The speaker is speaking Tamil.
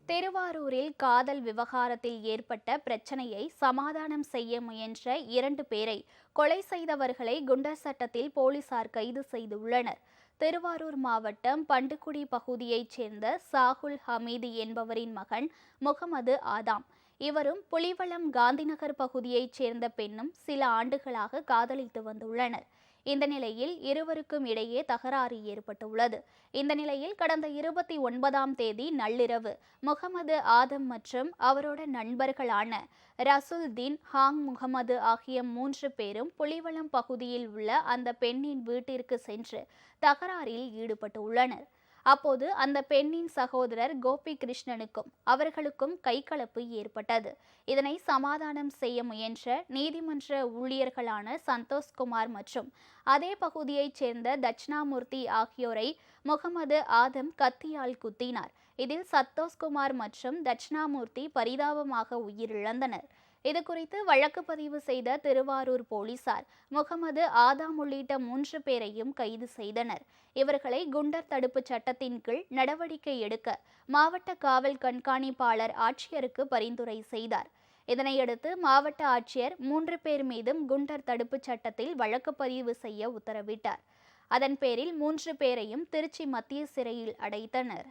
திருவாரூரில் காதல் விவகாரத்தில் ஏற்பட்ட பிரச்சனையை சமாதானம் செய்ய முயன்ற 2 பேரை கொலை செய்தவர்களை குண்டர் சட்டத்தில் போலீசார் கைது செய்துள்ளனர். திருவாரூர் மாவட்டம் பண்டுக்குடி பகுதியைச் சேர்ந்த சாகுல் ஹமீது என்பவரின் மகன் முகமது ஆதாம். இவரும் புலிவலம் காந்திநகர் பகுதியைச் சேர்ந்த பெண்ணும் சில ஆண்டுகளாக காதலித்து வந்துள்ளனர். இந்த நிலையில் இருவருக்கும் இடையே தகராறு ஏற்பட்டுள்ளது. இந்த நிலையில் கடந்த 29ஆம் தேதி நள்ளிரவு முகமது ஆதம் மற்றும் அவரோட நண்பர்களான ரசுல்தீன், ஹாங் முகமது ஆகிய 3 பேரும் புலிவலம் பகுதியில் உள்ள அந்த பெண்ணின் வீட்டிற்கு சென்று தகராறில் ஈடுபட்டுள்ளனர். அப்போது அந்த பெண்ணின் சகோதரர் கோபி கிருஷ்ணனுக்கும் அவர்களுக்கும் கைகலப்பு ஏற்பட்டது. இதனை சமாதானம் செய்ய முயன்ற நீதிமன்ற ஊழியர்களான சந்தோஷ்குமார் மற்றும் அதே பகுதியைச் சேர்ந்த தட்சிணாமூர்த்தி ஆகியோரை முகமது ஆதம் கத்தியால் குத்தினார். இதில் சந்தோஷ்குமார் மற்றும் தட்சிணாமூர்த்தி பரிதாபமாக உயிரிழந்தனர். இதுகுறித்து வழக்கு பதிவு செய்த திருவாரூர் போலீசார் முகமது ஆதாம் உள்ளிட்ட 3 பேரையும் கைது செய்தனர். இவர்களை குண்டர் தடுப்பு சட்டத்தின் கீழ் நடவடிக்கை எடுக்க மாவட்ட காவல் கண்காணிப்பாளர் ஆட்சியருக்கு பரிந்துரை செய்தார். இதனையடுத்து மாவட்ட ஆட்சியர் 3 பேர் மீதும் குண்டர் தடுப்பு சட்டத்தில் வழக்கு பதிவு செய்ய உத்தரவிட்டார். அதன் பேரில் 3 பேரையும் திருச்சி மத்திய சிறையில் அடைத்தனர்.